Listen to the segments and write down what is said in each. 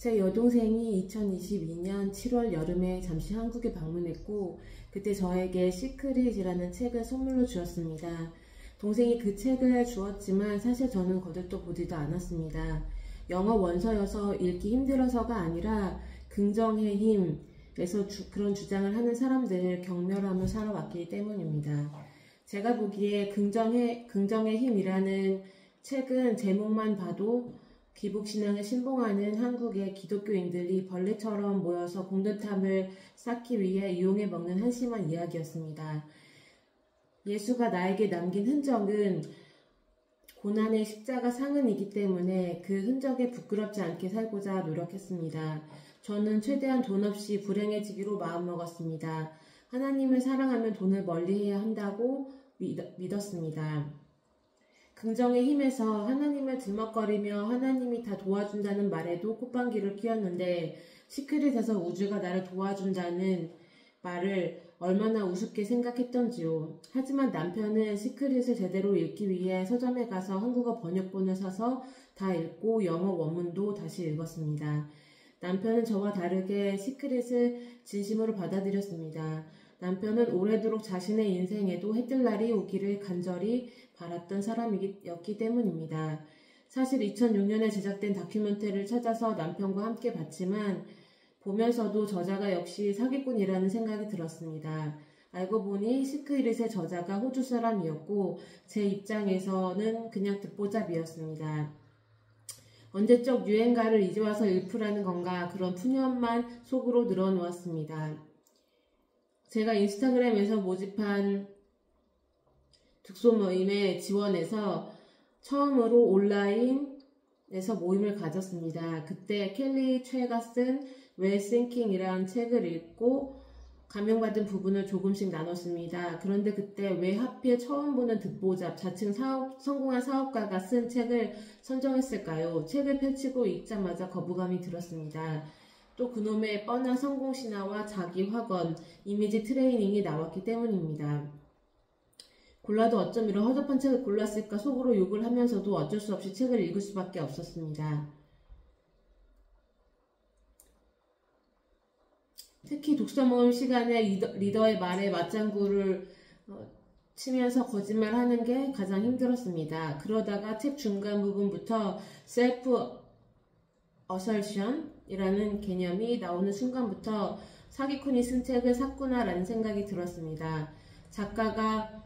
제 여동생이 2022년 7월 여름에 잠시 한국에 방문했고 그때 저에게 시크릿이라는 책을 선물로 주었습니다. 동생이 그 책을 주었지만 사실 저는 거들떠 보지도 않았습니다. 영어 원서여서 읽기 힘들어서가 아니라 긍정의 힘에서 그런 주장을 하는 사람들을 경멸하며 살아왔기 때문입니다. 제가 보기에 긍정의 힘이라는 책은 제목만 봐도 기복신앙을 신봉하는 한국의 기독교인들이 벌레처럼 모여서 공든탑을 쌓기 위해 이용해 먹는 한심한 이야기였습니다. 예수가 나에게 남긴 흔적은 고난의 십자가 상흔이기 때문에 그 흔적에 부끄럽지 않게 살고자 노력했습니다. 저는 최대한 돈 없이 불행해지기로 마음먹었습니다. 하나님을 사랑하면 돈을 멀리해야 한다고 믿었습니다. 긍정의 힘에서 하나님을 들먹거리며 하나님이 다 도와준다는 말에도 콧방귀를 뀌었는데 시크릿에서 우주가 나를 도와준다는 말을 얼마나 우습게 생각했던지요. 하지만 남편은 시크릿을 제대로 읽기 위해 서점에 가서 한국어 번역본을 사서 다 읽고 영어 원문도 다시 읽었습니다. 남편은 저와 다르게 시크릿을 진심으로 받아들였습니다. 남편은 오래도록 자신의 인생에도 해뜰 날이 오기를 간절히 바랐던 사람이었기 때문입니다. 사실 2006년에 제작된 다큐멘터리를 찾아서 남편과 함께 봤지만 보면서도 저자가 역시 사기꾼이라는 생각이 들었습니다. 알고 보니 시크릿의 저자가 호주 사람이었고 제 입장에서는 그냥 듣보잡이었습니다. 언제적 유행가를 이제 와서 읊으라는 건가 그런 푸념만 속으로 늘어놓았습니다. 제가 인스타그램에서 모집한 독서 모임에 지원해서 처음으로 온라인에서 모임을 가졌습니다. 그때 켈리 최가 쓴 Well Thinking이라는 책을 읽고 감명받은 부분을 조금씩 나눴습니다. 그런데 그때 왜 하필 처음 보는 듣보잡, 자칭 성공한 사업가가 쓴 책을 선정했을까요? 책을 펼치고 읽자마자 거부감이 들었습니다. 또 그놈의 뻔한 성공신화와 자기 확언, 이미지 트레이닝이 나왔기 때문입니다. 골라도 어쩜 이런 허접한 책을 골랐을까 속으로 욕을 하면서도 어쩔 수 없이 책을 읽을 수밖에 없었습니다. 특히 독서 모임 시간에 리더의 말에 맞장구를 치면서 거짓말하는 게 가장 힘들었습니다. 그러다가 책 중간 부분부터 셀프 어설션이라는 개념이 나오는 순간부터 사기꾼이 쓴 책을 샀구나 라는 생각이 들었습니다. 작가가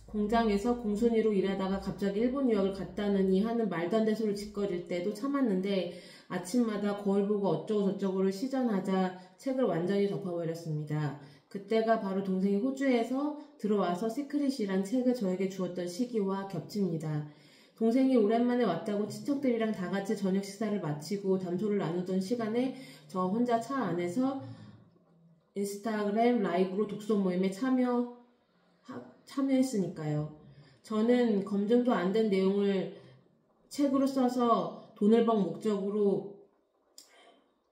공장에서 공순이로 일하다가 갑자기 일본 유학을 갔다느니 하는 말도 안 되는 소리를 짓거릴 때도 참았는데 아침마다 거울 보고 어쩌고 저쩌고를 시전하자 책을 완전히 덮어버렸습니다. 그때가 바로 동생이 호주에서 들어와서 시크릿이란 책을 저에게 주었던 시기와 겹칩니다. 동생이 오랜만에 왔다고 친척들이랑 다 같이 저녁 식사를 마치고 담소를 나누던 시간에 저 혼자 차 안에서 인스타그램 라이브로 독서 모임에 참여했으니까요. 저는 검증도 안 된 내용을 책으로 써서 돈을 번 목적으로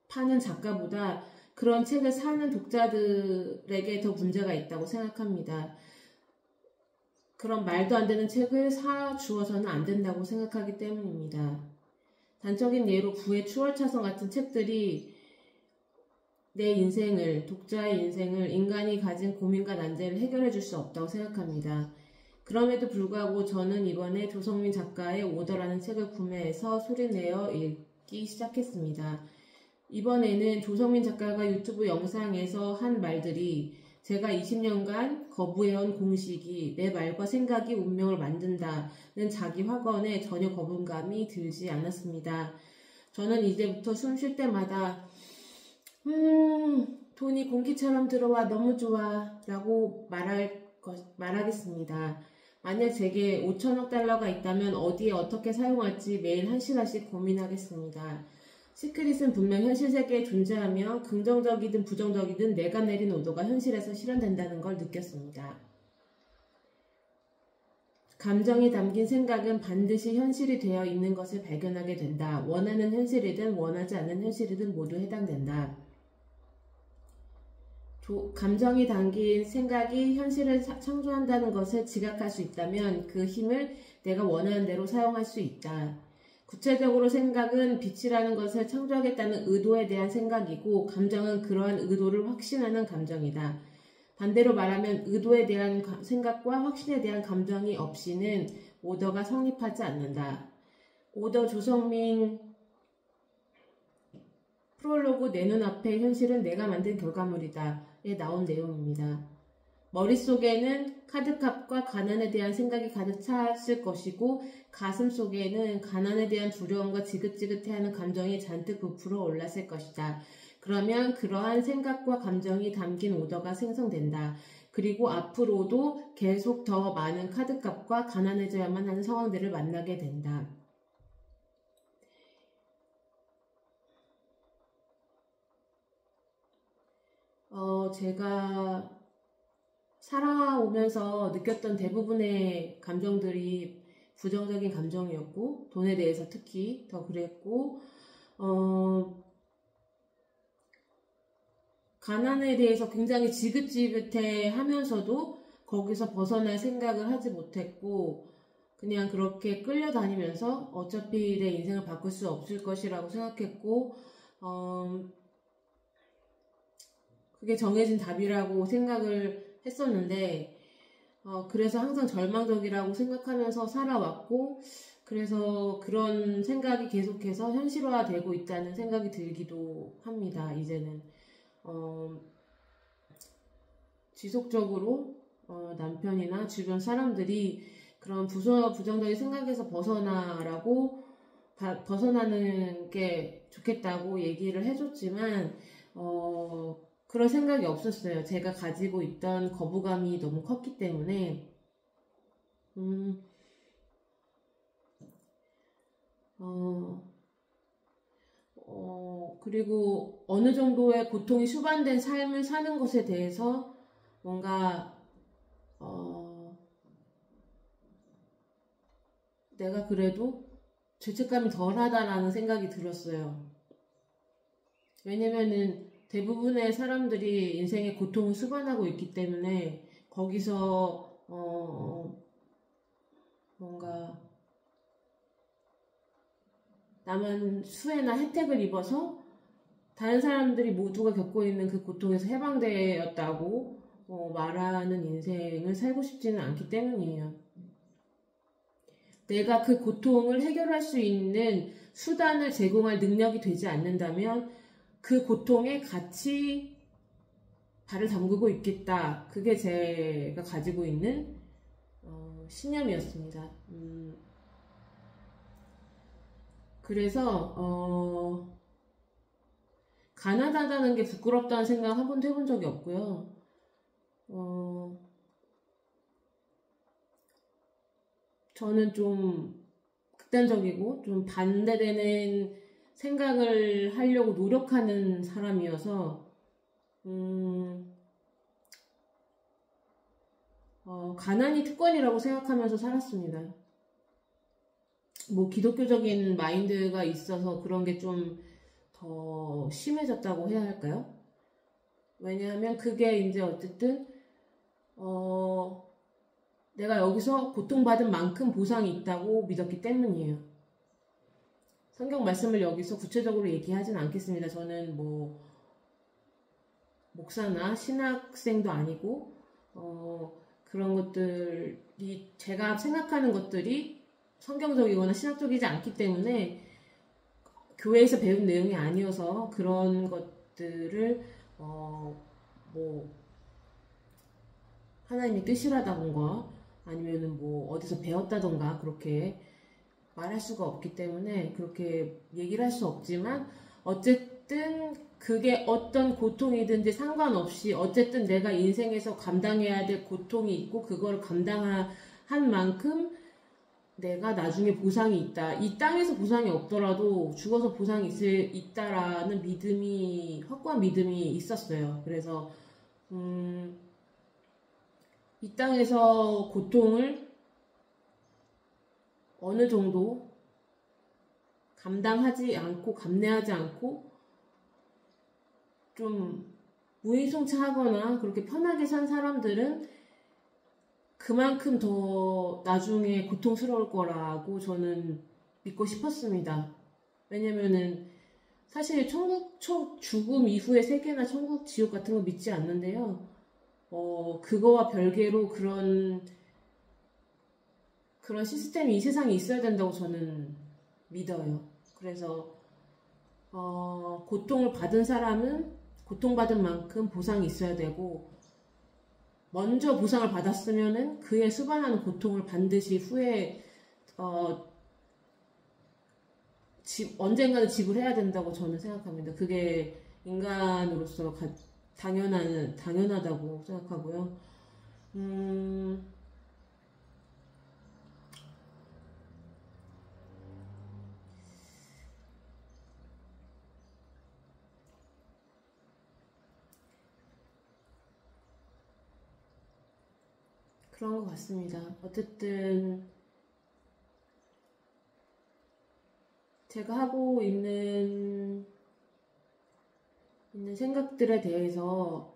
파는 작가보다 그런 책을 사는 독자들에게 더 문제가 있다고 생각합니다. 그런 말도 안 되는 책을 사주어서는 안 된다고 생각하기 때문입니다. 단적인 예로 구의 추월차선 같은 책들이 내 인생을, 독자의 인생을, 인간이 가진 고민과 난제를 해결해 줄 수 없다고 생각합니다. 그럼에도 불구하고 저는 이번에 조성민 작가의 오더라는 책을 구매해서 소리내어 읽기 시작했습니다. 이번에는 조성민 작가가 유튜브 영상에서 한 말들이 제가 20년간 거부해온 공식이 내 말과 생각이 운명을 만든다는 자기 확언에 전혀 거부감이 들지 않았습니다. 저는 이제부터 숨 쉴 때마다 돈이 공기처럼 들어와 너무 좋아 라고 말하겠습니다. 만약 제게 5천억 달러가 있다면 어디에 어떻게 사용할지 매일 1시간씩 고민하겠습니다. 시크릿은 분명 현실 세계에 존재하며 긍정적이든 부정적이든 내가 내린 오더가 현실에서 실현된다는 걸 느꼈습니다. 감정이 담긴 생각은 반드시 현실이 되어 있는 것을 발견하게 된다. 원하는 현실이든 원하지 않는 현실이든 모두 해당된다. 감정이 담긴 생각이 현실을 창조한다는 것을 지각할 수 있다면 그 힘을 내가 원하는 대로 사용할 수 있다. 구체적으로 생각은 빛이라는 것을 창조하겠다는 의도에 대한 생각이고 감정은 그러한 의도를 확신하는 감정이다. 반대로 말하면 의도에 대한 생각과 확신에 대한 감정이 없이는 오더가 성립하지 않는다. 오더 조성민 프롤로그 내 눈앞의 현실은 내가 만든 결과물이다에 나온 내용입니다. 머릿속에는 카드값과 가난에 대한 생각이 가득 찼을 것이고 가슴 속에는 가난에 대한 두려움과 지긋지긋해하는 감정이 잔뜩 부풀어 올랐을 것이다. 그러면 그러한 생각과 감정이 담긴 오더가 생성된다. 그리고 앞으로도 계속 더 많은 카드값과 가난해져야만 하는 상황들을 만나게 된다. 제가 살아오면서 느꼈던 대부분의 감정들이 부정적인 감정이었고 돈에 대해서 특히 더 그랬고 가난에 대해서 굉장히 지긋지긋해 하면서도 거기서 벗어날 생각을 하지 못했고 그냥 그렇게 끌려다니면서 어차피 내 인생을 바꿀 수 없을 것이라고 생각했고 그게 정해진 답이라고 생각을 했었는데 그래서 항상 절망적이라고 생각하면서 살아왔고 그래서 그런 생각이 계속해서 현실화되고 있다는 생각이 들기도 합니다. 이제는 지속적으로 남편이나 주변 사람들이 그런 부정적인 생각에서 벗어나는 게 좋겠다고 얘기를 해줬지만 그럴 생각이 없었어요. 제가 가지고 있던 거부감이 너무 컸기 때문에 그리고 어느 정도의 고통이 수반된 삶을 사는 것에 대해서 뭔가 내가 그래도 죄책감이 덜하다라는 생각이 들었어요. 왜냐면은 대부분의 사람들이 인생의 고통을 수반하고 있기 때문에 거기서 뭔가 나만 수혜나 혜택을 입어서 다른 사람들이 모두가 겪고 있는 그 고통에서 해방되었다고 말하는 인생을 살고 싶지는 않기 때문이에요. 내가 그 고통을 해결할 수 있는 수단을 제공할 능력이 되지 않는다면 그 고통에 같이 발을 담그고 있겠다. 그게 제가 가지고 있는 신념이었습니다. 그래서 가난하다는 게 부끄럽다는 생각 한 번도 해본 적이 없고요. 저는 좀 극단적이고 좀 반대되는 생각을 하려고 노력하는 사람이어서 가난이 특권이라고 생각하면서 살았습니다. 뭐 기독교적인 마인드가 있어서 그런 게 좀 더 심해졌다고 해야 할까요? 왜냐하면 그게 이제 어쨌든 내가 여기서 고통받은 만큼 보상이 있다고 믿었기 때문이에요. 성경 말씀을 여기서 구체적으로 얘기하진 않겠습니다. 저는 뭐 목사나 신학생도 아니고 그런 것들이 제가 생각하는 것들이 성경적이거나 신학적이지 않기 때문에 교회에서 배운 내용이 아니어서 그런 것들을 뭐 하나님의 뜻이라던가 아니면은 뭐 어디서 배웠다던가 그렇게 말할 수가 없기 때문에 그렇게 얘기를 할 수 없지만 어쨌든 그게 어떤 고통이든지 상관없이 어쨌든 내가 인생에서 감당해야 될 고통이 있고 그걸 감당한 만큼 내가 나중에 보상이 있다. 이 땅에서 보상이 없더라도 죽어서 보상이 있다라는 믿음이 확고한 믿음이 있었어요. 그래서 이 땅에서 고통을 어느 정도 감당하지 않고 감내하지 않고 좀 무임승차하거나 그렇게 편하게 산 사람들은 그만큼 더 나중에 고통스러울 거라고 저는 믿고 싶었습니다. 왜냐면은 사실 죽음 이후의 세계나 천국, 지옥 같은 거 믿지 않는데요. 그거와 별개로 그런 시스템이 이 세상에 있어야 된다고 저는 믿어요. 그래서 고통을 받은 사람은 고통받은 만큼 보상이 있어야 되고, 먼저 보상을 받았으면은 그에 수반하는 고통을 반드시 후에 언젠가는 지불해야 된다고 저는 생각합니다. 그게 인간으로서 당연하다고 생각하고요. 그런 것 같습니다. 어쨌든 제가 하고 있는 생각들에 대해서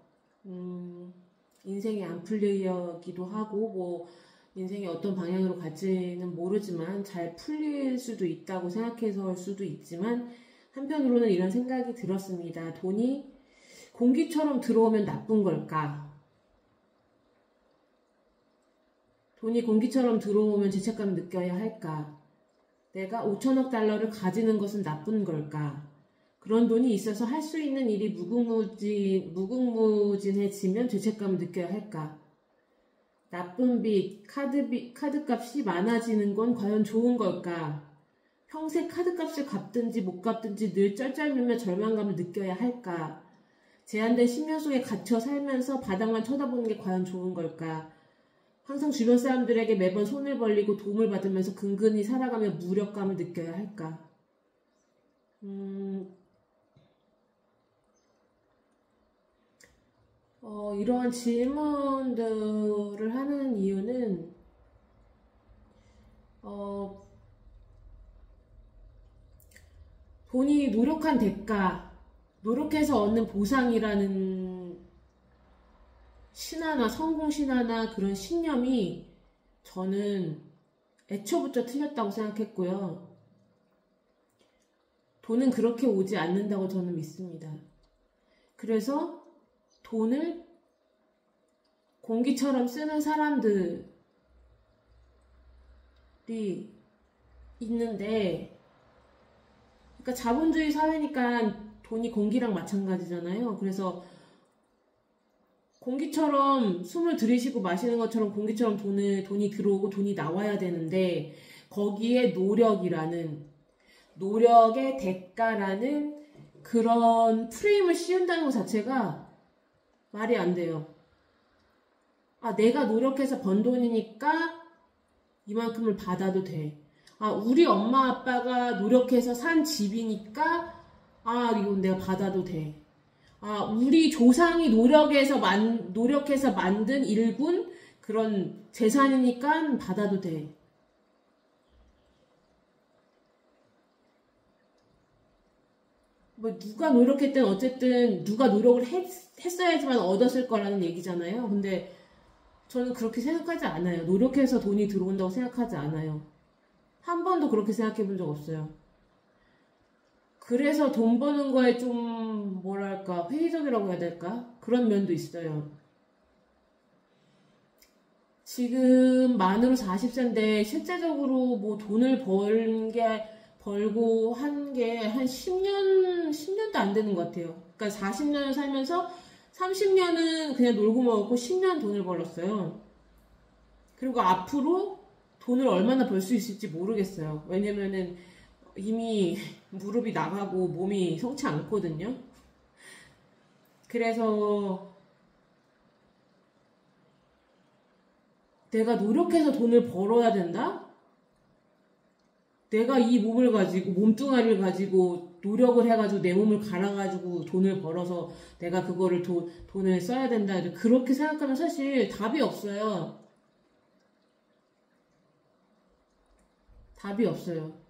인생이 안 풀리기도 하고, 뭐 인생이 어떤 방향으로 갈지는 모르지만 잘 풀릴 수도 있다고 생각해서일 수도 있지만, 한편으로는 이런 생각이 들었습니다. 돈이 공기처럼 들어오면 나쁜 걸까? 돈이 공기처럼 들어오면 죄책감을 느껴야 할까? 내가 5천억 달러를 가지는 것은 나쁜 걸까? 그런 돈이 있어서 할 수 있는 일이 무궁무진해지면 죄책감을 느껴야 할까? 나쁜 빚, 카드값이 많아지는 건 과연 좋은 걸까? 평생 카드값을 갚든지 못 갚든지 늘 쩔쩔매며 절망감을 느껴야 할까? 제한된 10년 속에 갇혀 살면서 바닥만 쳐다보는 게 과연 좋은 걸까? 항상 주변 사람들에게 매번 손을 벌리고 도움을 받으면서 근근히 살아가며 무력감을 느껴야 할까? 이러한 질문들을 하는 이유는 돈이 노력한 대가, 노력해서 얻는 보상이라는 신화나 성공 신화나 그런 신념이 저는 애초부터 틀렸다고 생각했고요. 돈은 그렇게 오지 않는다고 저는 믿습니다. 그래서 돈을 공기처럼 쓰는 사람들이 있는데, 그러니까 자본주의 사회니까 돈이 공기랑 마찬가지잖아요. 그래서 공기처럼 숨을 들이쉬고 마시는 것처럼 공기처럼 돈이 들어오고 돈이 나와야 되는데, 거기에 노력의 대가라는 그런 프레임을 씌운다는 것 자체가 말이 안 돼요. 내가 노력해서 번 돈이니까 이만큼을 받아도 돼. 우리 엄마 아빠가 노력해서 산 집이니까 이건 내가 받아도 돼. 우리 조상이 노력해서 만든 일군 그런 재산이니까 받아도 돼. 뭐 누가 노력했든 어쨌든 누가 노력을 했어야지만 얻었을 거라는 얘기잖아요. 근데 저는 그렇게 생각하지 않아요. 노력해서 돈이 들어온다고 생각하지 않아요. 한 번도 그렇게 생각해 본 적 없어요. 그래서 돈 버는 거에 좀 뭐랄까 회의적이라고 해야 될까? 그런 면도 있어요. 지금 만으로 40세인데 실제적으로 뭐 돈을 벌고 한 게 한 10년도 안 되는 것 같아요. 그러니까 40년을 살면서 30년은 그냥 놀고 먹었고 10년 돈을 벌었어요. 그리고 앞으로 돈을 얼마나 벌 수 있을지 모르겠어요. 왜냐면은 이미 무릎이 나가고 몸이 성치 않거든요. 그래서 내가 노력해서 돈을 벌어야 된다? 내가 이 몸을 가지고, 몸뚱아리를 가지고 노력을 해가지고 내 몸을 갈아가지고 돈을 벌어서 내가 그거를 돈을 써야 된다. 그렇게 생각하면 사실 답이 없어요. 답이 없어요.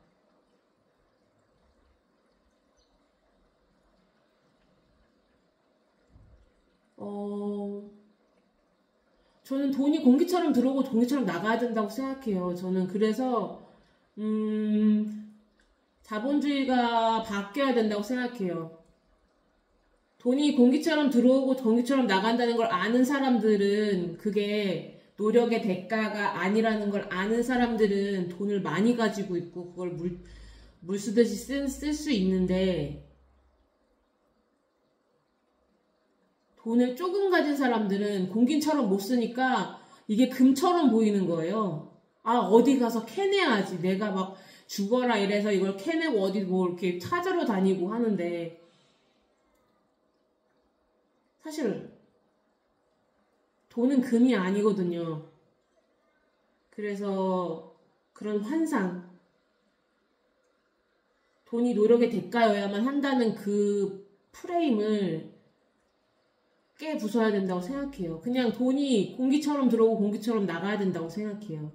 저는 돈이 공기처럼 들어오고 공기처럼 나가야 된다고 생각해요. 저는 그래서 자본주의가 바뀌어야 된다고 생각해요. 돈이 공기처럼 들어오고 공기처럼 나간다는 걸 아는 사람들은 그게 노력의 대가가 아니라는 걸 아는 사람들은 돈을 많이 가지고 있고 그걸 물 쓰듯이 쓸 수 있는데 돈을 조금 가진 사람들은 공기처럼 못 쓰니까 이게 금처럼 보이는 거예요. 아, 어디 가서 캐내야지. 내가 막 죽어라 이래서 이걸 캐내고 어디 뭐 이렇게 찾으러 다니고 하는데 사실 돈은 금이 아니거든요. 그래서 그런 환상, 돈이 노력의 대가여야만 한다는 그 프레임을 깨 부숴야 된다고 생각해요. 그냥 돈이 공기처럼 들어오고 공기처럼 나가야 된다고 생각해요.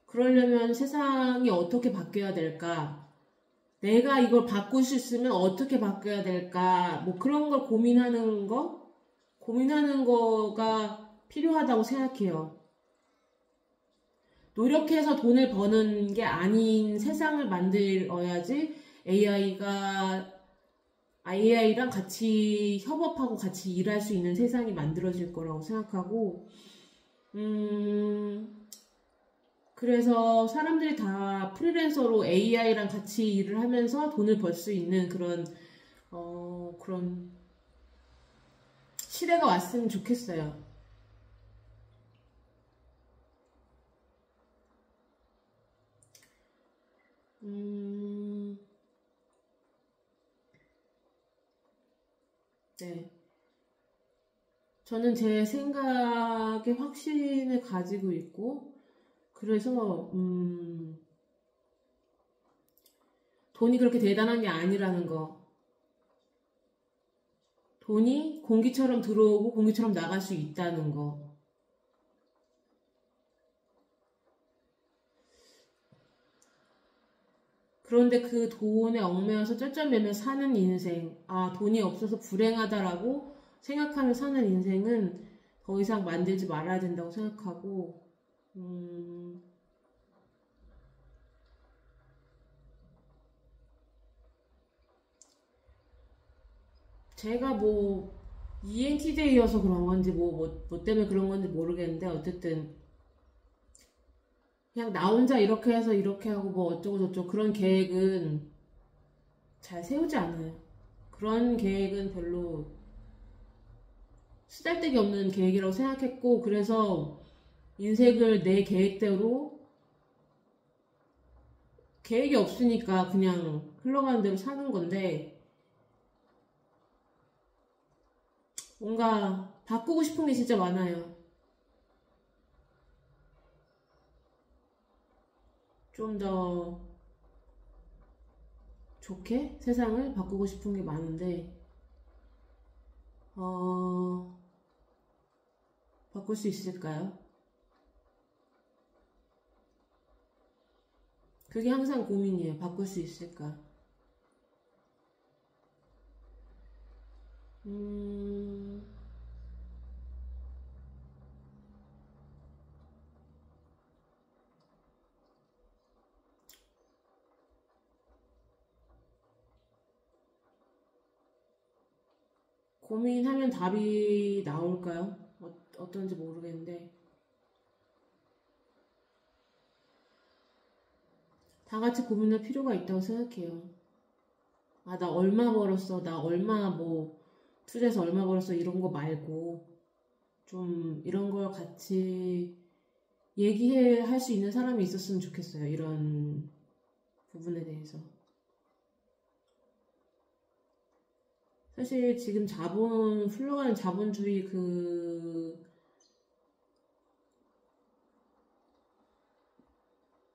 그러려면 세상이 어떻게 바뀌어야 될까? 내가 이걸 바꿀 수 있으면 어떻게 바뀌어야 될까? 뭐 그런 걸 고민하는 거가 필요하다고 생각해요. 노력해서 돈을 버는 게 아닌 세상을 만들어야지 AI랑 같이 협업하고 같이 일할 수 있는 세상이 만들어질 거라고 생각하고, 그래서 사람들이 다 프리랜서로 AI랑 같이 일을 하면서 돈을 벌 수 있는 그런 시대가 왔으면 좋겠어요. 네. 저는 제 생각에 확신을 가지고 있고, 그래서, 돈이 그렇게 대단한 게 아니라는 거. 돈이 공기처럼 들어오고 공기처럼 나갈 수 있다는 거. 그런데 그 돈에 얽매여서 쩔쩔매며 사는 인생, 아, 돈이 없어서 불행하다라고 생각하며 사는 인생은 더 이상 만들지 말아야 된다고 생각하고, 제가 뭐, ENTJ여서 그런 건지, 뭐 때문에 그런 건지 모르겠는데, 어쨌든, 그냥 나 혼자 이렇게 해서 이렇게 하고 뭐 어쩌고 저쩌고 그런 계획은 잘 세우지 않아요. 그런 계획은 별로 쓰잘데기 없는 계획이라고 생각했고, 그래서 인생을 내 계획대로 계획이 없으니까 그냥 흘러가는 대로 사는 건데, 뭔가 바꾸고 싶은 게 진짜 많아요. 좀 더 좋게 세상을 바꾸고 싶은 게 많은데, 바꿀 수 있을까요? 그게 항상 고민이에요. 바꿀 수 있을까? 고민하면 답이 나올까요? 어떤지 모르겠는데 다 같이 고민할 필요가 있다고 생각해요. 아, 나 얼마 벌었어, 나 얼마 뭐 투자해서 얼마 벌었어 이런 거 말고 좀 이런 걸 같이 얘기할 수 있는 사람이 있었으면 좋겠어요. 이런 부분에 대해서. 사실 지금 흘러가는 자본주의 그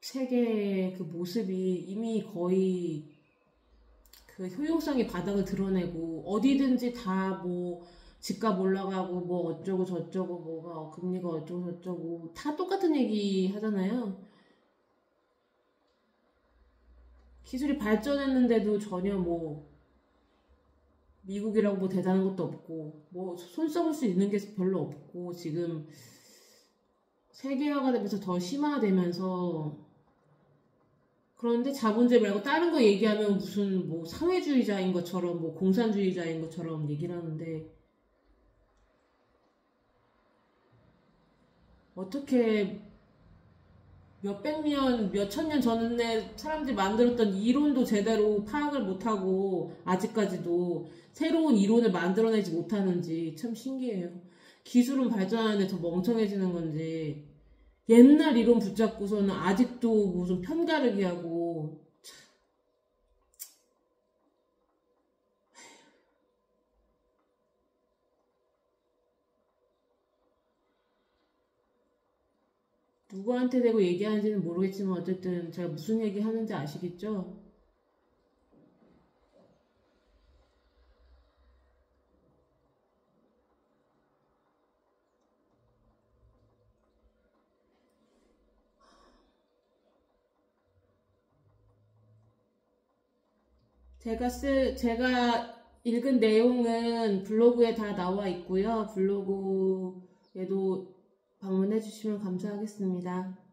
세계의 그 모습이 이미 거의 그 효용성이 바닥을 드러내고 어디든지 다 뭐 집값 올라가고 뭐 어쩌고 저쩌고 뭐가 금리가 어쩌고 저쩌고 다 똑같은 얘기 하잖아요. 기술이 발전했는데도 전혀 뭐 미국이라고 뭐 대단한 것도 없고 뭐 손 써볼 수 있는 게 별로 없고 지금 세계화가 되면서 더 심화되면서 그런데 자본주의 말고 다른 거 얘기하면 무슨 뭐 사회주의자인 것처럼 뭐 공산주의자인 것처럼 얘기를 하는데 어떻게 몇백 년, 몇천 년 전에 사람들이 만들었던 이론도 제대로 파악을 못하고 아직까지도 새로운 이론을 만들어내지 못하는지 참 신기해요. 기술은 발전하는데 더 멍청해지는 건지 옛날 이론 붙잡고서는 아직도 무슨 편가르기 하고 누구한테 대고 얘기하는지는 모르겠지만 어쨌든 제가 무슨 얘기 하는지 아시겠죠? 제가 읽은 내용은 블로그에 다 나와 있고요. 블로그에도 방문해 주시면 감사하겠습니다.